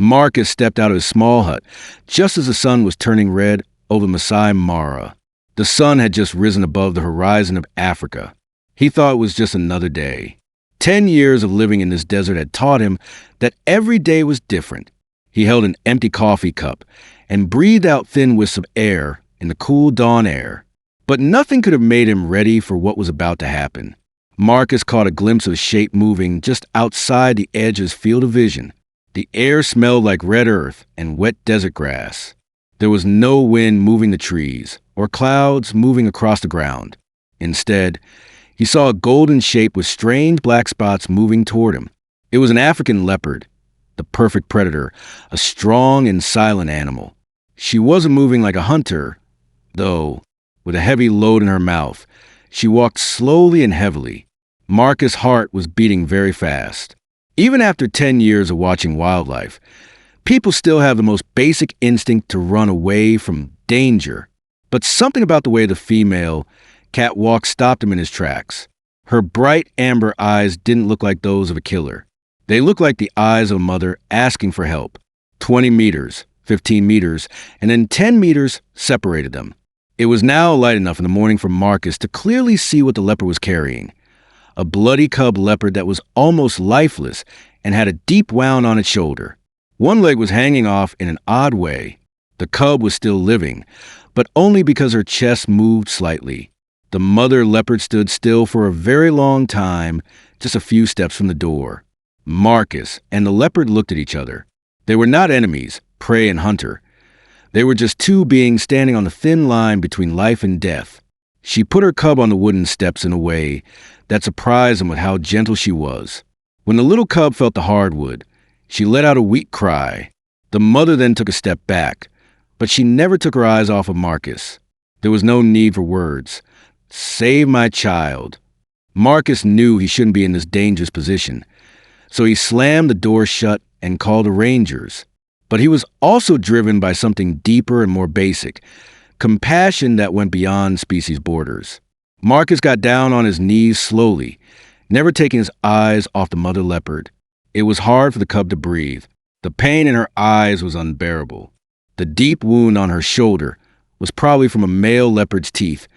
Marcus stepped out of his small hut just as the sun was turning red over Masai Mara. The sun had just risen above the horizon of Africa. He thought it was just another day. 10 years of living in this desert had taught him that every day was different. He held an empty coffee cup and breathed out thin wisps of air in the cool dawn air. But nothing could have made him ready for what was about to happen. Marcus caught a glimpse of a shape moving just outside the edge of his field of vision. The air smelled like red earth and wet desert grass. There was no wind moving the trees or clouds moving across the ground. Instead, he saw a golden shape with strange black spots moving toward him. It was an African leopard, the perfect predator, a strong and silent animal. She wasn't moving like a hunter, though. With a heavy load in her mouth, she walked slowly and heavily. Marcus' heart was beating very fast. Even after 10 years of watching wildlife, people still have the most basic instinct to run away from danger. But something about the way the female cat walked stopped him in his tracks. Her bright amber eyes didn't look like those of a killer. They looked like the eyes of a mother asking for help. 20 meters, 15 meters, and then 10 meters separated them. It was now light enough in the morning for Marcus to clearly see what the leopard was carrying. A bloody cub leopard that was almost lifeless and had a deep wound on its shoulder. One leg was hanging off in an odd way. The cub was still living, but only because her chest moved slightly. The mother leopard stood still for a very long time, just a few steps from the door. Marcus and the leopard looked at each other. They were not enemies, prey and hunter. They were just two beings standing on the thin line between life and death. She put her cub on the wooden steps in a way that surprised him with how gentle she was. When the little cub felt the hardwood, she let out a weak cry. The mother then took a step back, but she never took her eyes off of Marcus. There was no need for words. Save my child. Marcus knew he shouldn't be in this dangerous position, so he slammed the door shut and called the Rangers. But he was also driven by something deeper and more basic, compassion that went beyond species borders. Marcus got down on his knees slowly, never taking his eyes off the mother leopard. It was hard for the cub to breathe. The pain in her eyes was unbearable. The deep wound on her shoulder was probably from a male leopard's teeth,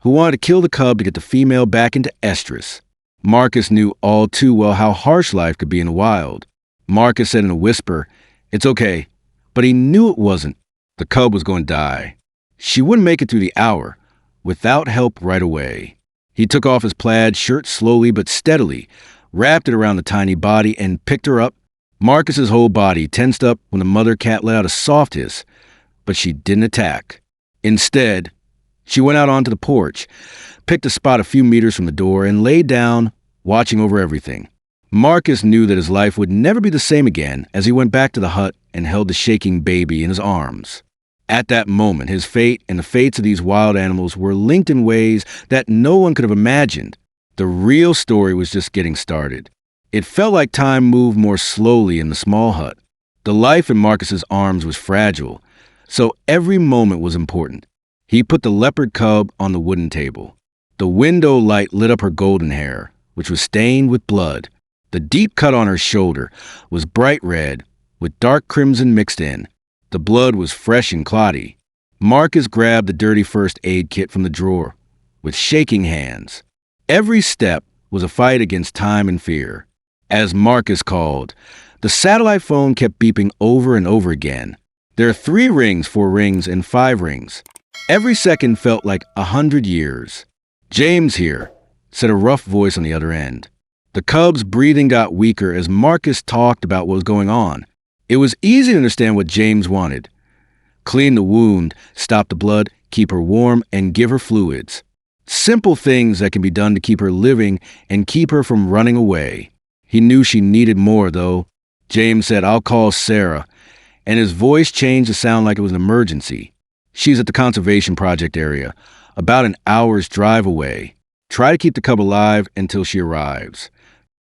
who wanted to kill the cub to get the female back into estrus. Marcus knew all too well how harsh life could be in the wild. Marcus said in a whisper, "It's okay," but he knew it wasn't. The cub was going to die. She wouldn't make it through the hour without help right away. He took off his plaid shirt slowly but steadily, wrapped it around the tiny body, and picked her up. Marcus's whole body tensed up when the mother cat let out a soft hiss, but she didn't attack. Instead, she went out onto the porch, picked a spot a few meters from the door, and lay down, watching over everything. Marcus knew that his life would never be the same again as he went back to the hut and held the shaking baby in his arms. At that moment, his fate and the fates of these wild animals were linked in ways that no one could have imagined. The real story was just getting started. It felt like time moved more slowly in the small hut. The life in Marcus's arms was fragile, so every moment was important. He put the leopard cub on the wooden table. The window light lit up her golden hair, which was stained with blood. The deep cut on her shoulder was bright red, with dark crimson mixed in. The blood was fresh and clotty. Marcus grabbed the dirty first aid kit from the drawer, with shaking hands. Every step was a fight against time and fear. As Marcus called, the satellite phone kept beeping over and over again. There are 3 rings, 4 rings, and 5 rings. Every second felt like 100 years. "James here," said a rough voice on the other end. The cub's breathing got weaker as Marcus talked about what was going on. It was easy to understand what James wanted. Clean the wound, stop the blood, keep her warm, and give her fluids. Simple things that can be done to keep her living and keep her from running away. He knew she needed more, though. James said, "I'll call Sarah," and his voice changed to sound like it was an emergency. "She's at the conservation project area, about an hour's drive away. Try to keep the cub alive until she arrives."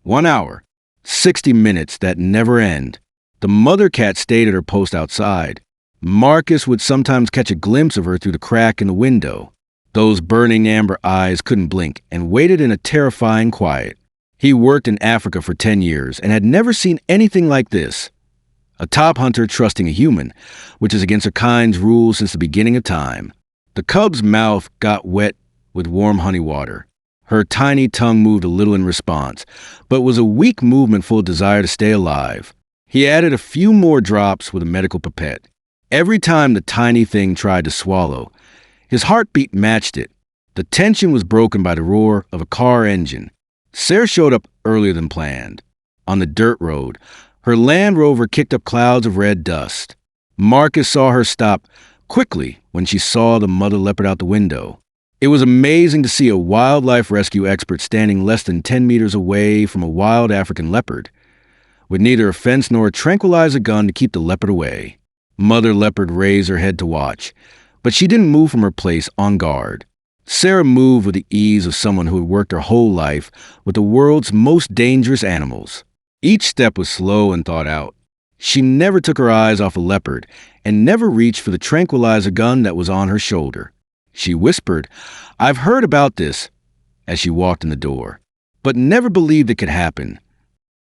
1 hour, 60 minutes that never end. The mother cat stayed at her post outside. Marcus would sometimes catch a glimpse of her through the crack in the window. Those burning amber eyes couldn't blink and waited in a terrifying quiet. He worked in Africa for 10 years and had never seen anything like this. A top hunter trusting a human, which is against her kind's rules since the beginning of time. The cub's mouth got wet with warm honey water. Her tiny tongue moved a little in response, but was a weak movement full of desire to stay alive. He added a few more drops with a medical pipette. Every time the tiny thing tried to swallow, his heartbeat matched it. The tension was broken by the roar of a car engine. Sarah showed up earlier than planned. On the dirt road, her Land Rover kicked up clouds of red dust. Marcus saw her stop quickly when she saw the mother leopard out the window. It was amazing to see a wildlife rescue expert standing less than 10 meters away from a wild African leopard, with neither a fence nor a tranquilizer gun to keep the leopard away. Mother leopard raised her head to watch, but she didn't move from her place on guard. Sarah moved with the ease of someone who had worked her whole life with the world's most dangerous animals. Each step was slow and thought out. She never took her eyes off a leopard and never reached for the tranquilizer gun that was on her shoulder. She whispered, "I've heard about this," as she walked in the door, but never believed it could happen.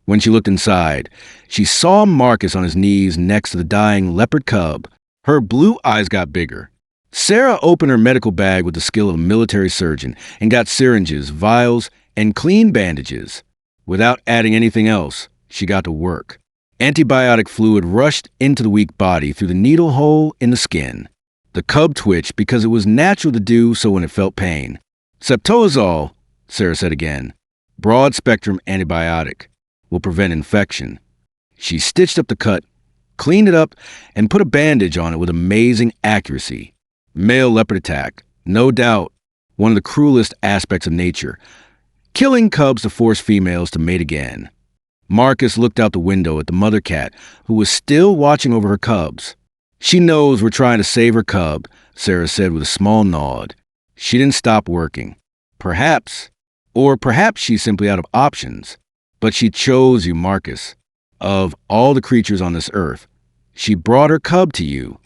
When she looked inside, she saw Marcus on his knees next to the dying leopard cub. Her blue eyes got bigger. Sarah opened her medical bag with the skill of a military surgeon and got syringes, vials, and clean bandages. Without adding anything else, she got to work. Antibiotic fluid rushed into the weak body through the needle hole in the skin. The cub twitched because it was natural to do so when it felt pain. "Ceftoazole," Sarah said again. "Broad-spectrum antibiotic. Will prevent infection." She stitched up the cut, cleaned it up, and put a bandage on it with amazing accuracy. Male leopard attack, no doubt, one of the cruelest aspects of nature, killing cubs to force females to mate again. Marcus looked out the window at the mother cat, who was still watching over her cubs. "She knows we're trying to save her cub," Sarah said with a small nod. She didn't stop working. Perhaps she's simply out of options. But she chose you, Marcus. Of all the creatures on this earth, she brought her cub to you.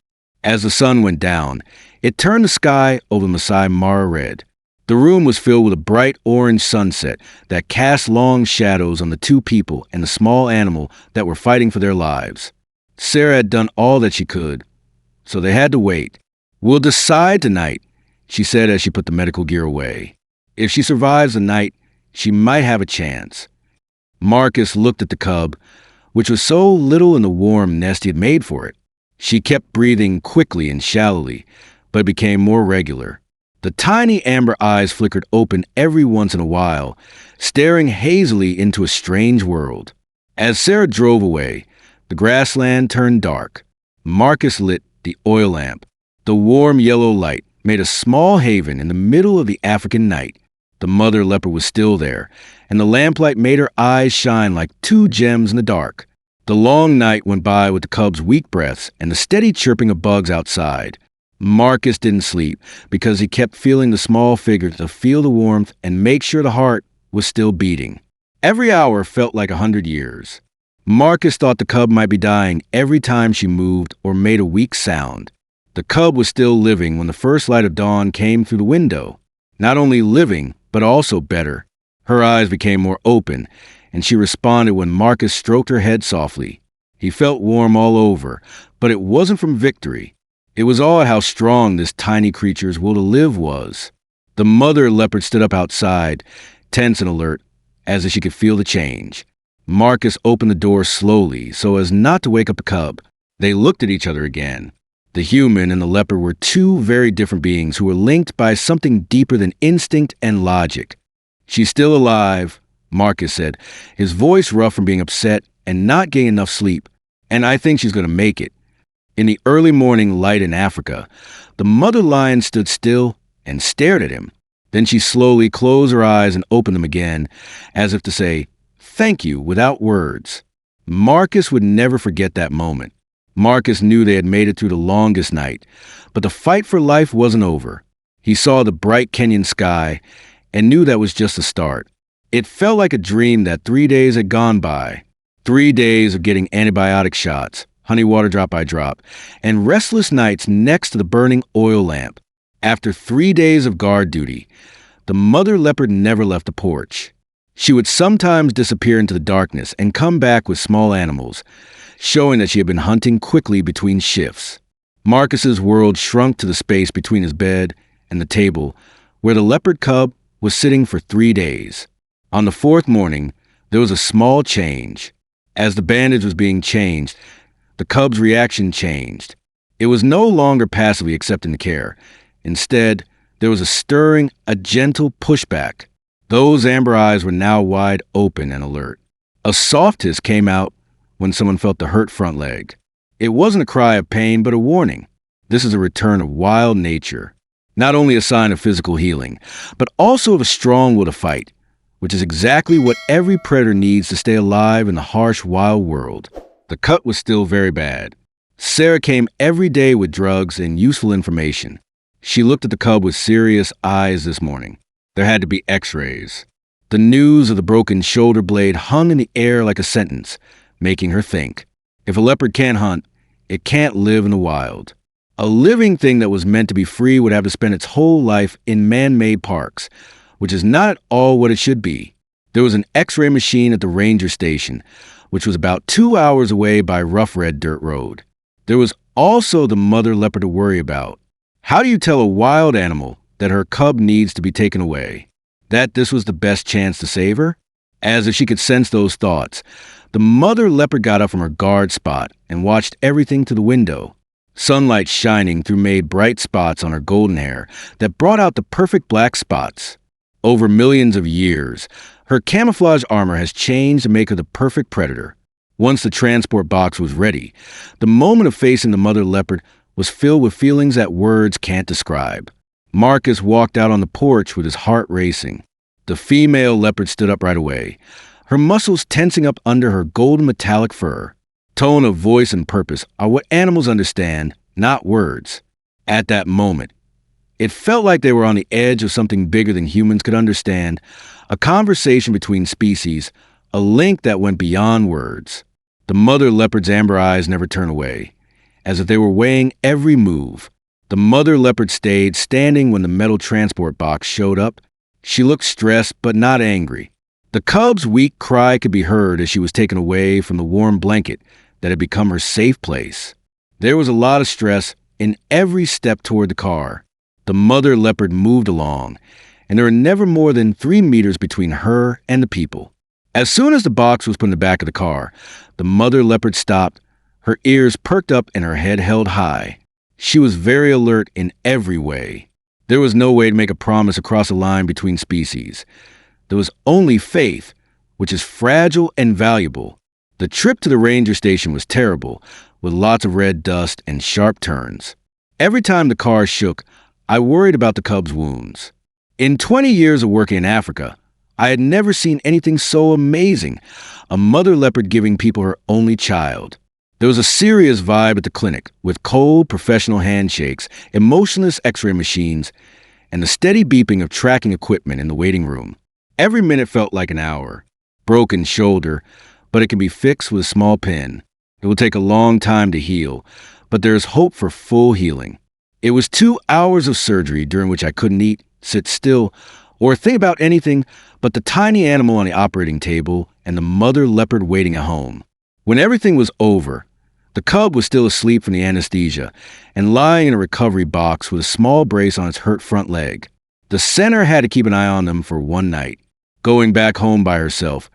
As the sun went down, it turned the sky over Masai Mara red. The room was filled with a bright orange sunset that cast long shadows on the two people and the small animal that were fighting for their lives. Sarah had done all that she could, so they had to wait. "We'll decide tonight," she said as she put the medical gear away. "If she survives the night, she might have a chance." Marcus looked at the cub, which was so little in the warm nest he had made for it. She kept breathing quickly and shallowly, but it became more regular. The tiny amber eyes flickered open every once in a while, staring hazily into a strange world. As Sarah drove away, the grassland turned dark. Marcus lit the oil lamp. The warm yellow light made a small haven in the middle of the African night. The mother leopard was still there, and the lamplight made her eyes shine like two gems in the dark. The long night went by with the cub's weak breaths and the steady chirping of bugs outside. Marcus didn't sleep because he kept feeling the small figure to feel the warmth and make sure the heart was still beating. Every hour felt like 100 years. Marcus thought the cub might be dying every time she moved or made a weak sound. The cub was still living when the first light of dawn came through the window. Not only living, but also better. Her eyes became more open, and she responded when Marcus stroked her head softly. He felt warm all over, but it wasn't from victory. It was all how strong this tiny creature's will to live was. The mother leopard stood up outside, tense and alert, as if she could feel the change. Marcus opened the door slowly so as not to wake up the cub. They looked at each other again. The human and the leopard were two very different beings who were linked by something deeper than instinct and logic. "She's still alive," Marcus said, his voice rough from being upset and not getting enough sleep. "And I think she's going to make it." In the early morning light in Africa, the mother lion stood still and stared at him. Then she slowly closed her eyes and opened them again, as if to say, "Thank you," without words. Marcus would never forget that moment. Marcus knew they had made it through the longest night, but the fight for life wasn't over. He saw the bright Kenyan sky and knew that was just the start. It felt like a dream that 3 days had gone by. 3 days of getting antibiotic shots, honey water drop by drop, and restless nights next to the burning oil lamp. After 3 days of guard duty, the mother leopard never left the porch. She would sometimes disappear into the darkness and come back with small animals. showing that she had been hunting quickly between shifts. Marcus's world shrunk to the space between his bed and the table, where the leopard cub was sitting for 3 days. On the fourth morning, there was a small change. As the bandage was being changed, the cub's reaction changed. It was no longer passively accepting the care. Instead, there was a stirring, a gentle pushback. Those amber eyes were now wide open and alert. A soft hiss came out when someone felt the hurt front leg. It wasn't a cry of pain, but a warning. This is a return of wild nature. Not only a sign of physical healing, but also of a strong will to fight, which is exactly what every predator needs to stay alive in the harsh, wild world. The cut was still very bad. Sarah came every day with drugs and useful information. She looked at the cub with serious eyes this morning. There had to be x-rays. The news of the broken shoulder blade hung in the air like a sentence, making her think. If a leopard can't hunt, it can't live in the wild. A living thing that was meant to be free would have to spend its whole life in man-made parks, which is not at all what it should be. There was an x-ray machine at the ranger station, which was about 2 hours away by rough red dirt road. There was also the mother leopard to worry about. How do you tell a wild animal that her cub needs to be taken away? That this was the best chance to save her? As if she could sense those thoughts, the mother leopard got up from her guard spot and watched everything to the window. Sunlight shining through made bright spots on her golden hair that brought out the perfect black spots. Over millions of years, her camouflage armor has changed to make her the perfect predator. Once the transport box was ready, the moment of facing the mother leopard was filled with feelings that words can't describe. Marcus walked out on the porch with his heart racing. The female leopard stood up right away, her muscles tensing up under her golden metallic fur. Tone of voice and purpose are what animals understand, not words. At that moment, it felt like they were on the edge of something bigger than humans could understand, a conversation between species, a link that went beyond words. The mother leopard's amber eyes never turned away, as if they were weighing every move. The mother leopard stayed standing when the metal transport box showed up. She looked stressed but not angry. The cub's weak cry could be heard as she was taken away from the warm blanket that had become her safe place. There was a lot of stress in every step toward the car. The mother leopard moved along, and there were never more than 3 meters between her and the people. As soon as the box was put in the back of the car, the mother leopard stopped, her ears perked up and her head held high. She was very alert in every way. There was no way to make a promise across a line between species. There was only faith, which is fragile and valuable. The trip to the ranger station was terrible, with lots of red dust and sharp turns. Every time the car shook, I worried about the cub's wounds. In 20 years of working in Africa, I had never seen anything so amazing, a mother leopard giving people her only child. There was a serious vibe at the clinic, with cold, professional handshakes, emotionless x-ray machines, and the steady beeping of tracking equipment in the waiting room. Every minute felt like an hour. Broken shoulder, but it can be fixed with a small pin. It will take a long time to heal, but there is hope for full healing. It was 2 hours of surgery during which I couldn't eat, sit still, or think about anything but the tiny animal on the operating table and the mother leopard waiting at home. When everything was over, the cub was still asleep from the anesthesia and lying in a recovery box with a small brace on its hurt front leg. The center had to keep an eye on them for one night. Going back home by herself,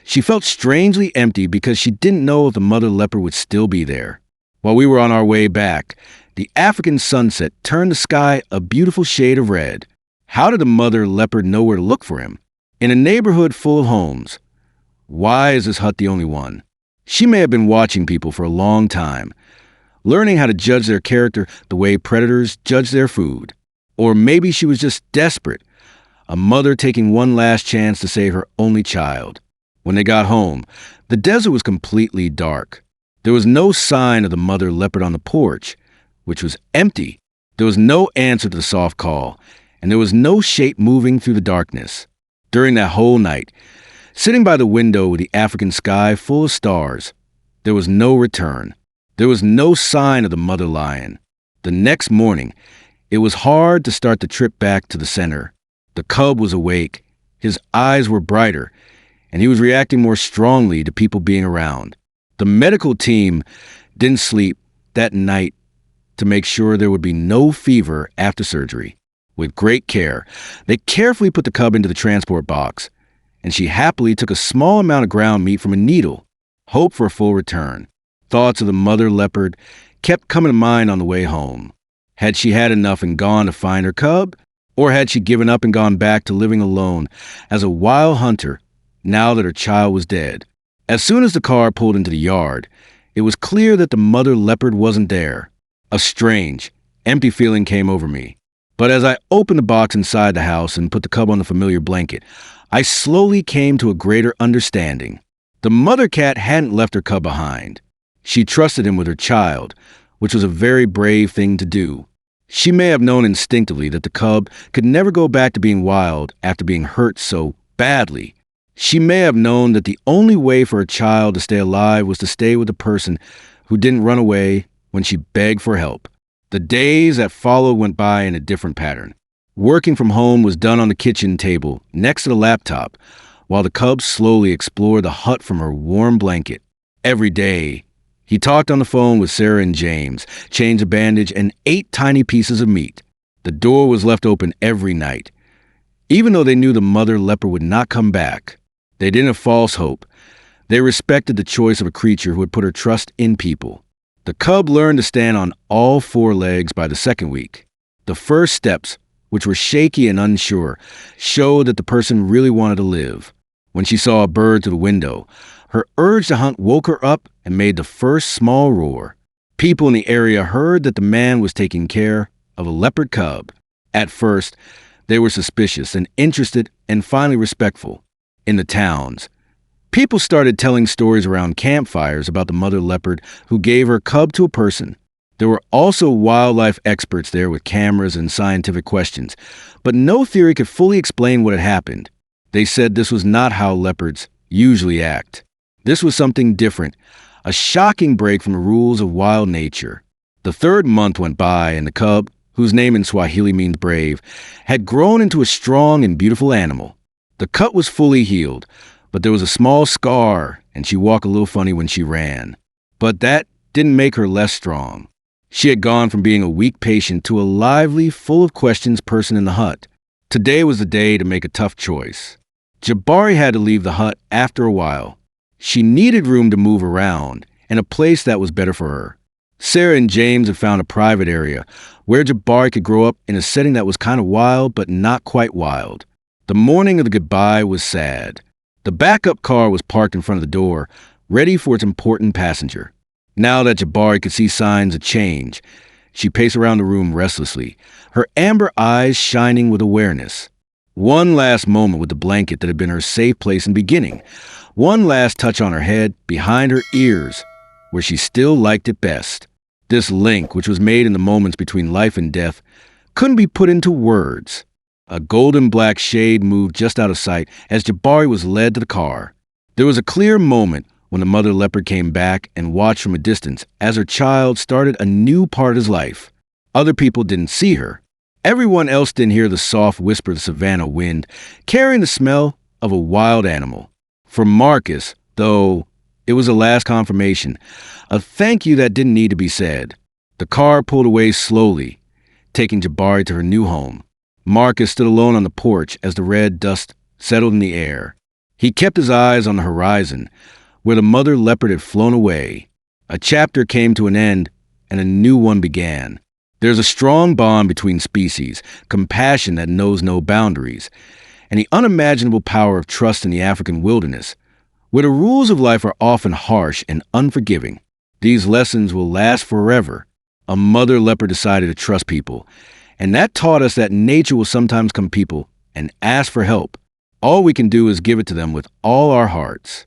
she felt strangely empty because she didn't know if the mother leopard would still be there. While we were on our way back, the African sunset turned the sky a beautiful shade of red. How did the mother leopard know where to look for him? In a neighborhood full of homes. Why is this hut the only one? She may have been watching people for a long time, learning how to judge their character the way predators judge their food. Or maybe she was just desperate, a mother taking one last chance to save her only child. When they got home, the desert was completely dark. There was no sign of the mother leopard on the porch, which was empty. There was no answer to the soft call, and there was no shape moving through the darkness. During that whole night, sitting by the window with the African sky full of stars, there was no return. There was no sign of the mother lion. The next morning, it was hard to start the trip back to the center. The cub was awake, his eyes were brighter, and he was reacting more strongly to people being around. The medical team didn't sleep that night to make sure there would be no fever after surgery. With great care, they carefully put the cub into the transport box, and she happily took a small amount of ground meat from a needle, hope for a full return. Thoughts of the mother leopard kept coming to mind on the way home. Had she had enough and gone to find her cub? Or had she given up and gone back to living alone as a wild hunter now that her child was dead? As soon as the car pulled into the yard, it was clear that the mother leopard wasn't there. A strange, empty feeling came over me. But as I opened the box inside the house and put the cub on the familiar blanket, I slowly came to a greater understanding. The mother cat hadn't left her cub behind. She trusted him with her child, which was a very brave thing to do. She may have known instinctively that the cub could never go back to being wild after being hurt so badly. She may have known that the only way for a child to stay alive was to stay with the person who didn't run away when she begged for help. The days that followed went by in a different pattern. Working from home was done on the kitchen table next to the laptop, while the cub slowly explored the hut from her warm blanket. Every day, he talked on the phone with Sarah and James, changed a bandage, and ate tiny pieces of meat. The door was left open every night. Even though they knew the mother leopard would not come back, they didn't have false hope. They respected the choice of a creature who had put her trust in people. The cub learned to stand on all four legs by the second week. The first steps, which were shaky and unsure, showed that the person really wanted to live. When she saw a bird through the window, her urge to hunt woke her up and made the first small roar. People in the area heard that the man was taking care of a leopard cub. At first, they were suspicious and interested and finally respectful. In the towns, people started telling stories around campfires about the mother leopard who gave her cub to a person. There were also wildlife experts there with cameras and scientific questions, but no theory could fully explain what had happened. They said this was not how leopards usually act. This was something different, a shocking break from the rules of wild nature. The third month went by, and the cub, whose name in Swahili means brave, had grown into a strong and beautiful animal. The cut was fully healed, but there was a small scar, and she walked a little funny when she ran. But that didn't make her less strong. She had gone from being a weak patient to a lively, full of questions person in the hut. Today was the day to make a tough choice. Jabari had to leave the hut after a while. She needed room to move around, and a place that was better for her. Sarah and James had found a private area where Jabari could grow up in a setting that was kind of wild, but not quite wild. The morning of the goodbye was sad. The backup car was parked in front of the door, ready for its important passenger. Now that Jabari could see signs of change, she paced around the room restlessly, her amber eyes shining with awareness. One last moment with the blanket that had been her safe place in the beginning. One last touch on her head, behind her ears, where she still liked it best. This link, which was made in the moments between life and death, couldn't be put into words. A golden black shade moved just out of sight as Jabari was led to the car. There was a clear moment when the mother leopard came back and watched from a distance as her child started a new part of his life. Other people didn't see her. Everyone else didn't hear the soft whisper of the savannah wind, carrying the smell of a wild animal. For Marcus, though, it was a last confirmation, a thank you that didn't need to be said. The car pulled away slowly, taking Jabari to her new home. Marcus stood alone on the porch as the red dust settled in the air. He kept his eyes on the horizon, where the mother leopard had flown away. A chapter came to an end, and a new one began. There's a strong bond between species, compassion that knows no boundaries, and the unimaginable power of trust in the African wilderness, where the rules of life are often harsh and unforgiving. These lessons will last forever. A mother leopard decided to trust people, and that taught us that nature will sometimes come people and ask for help. All we can do is give it to them with all our hearts.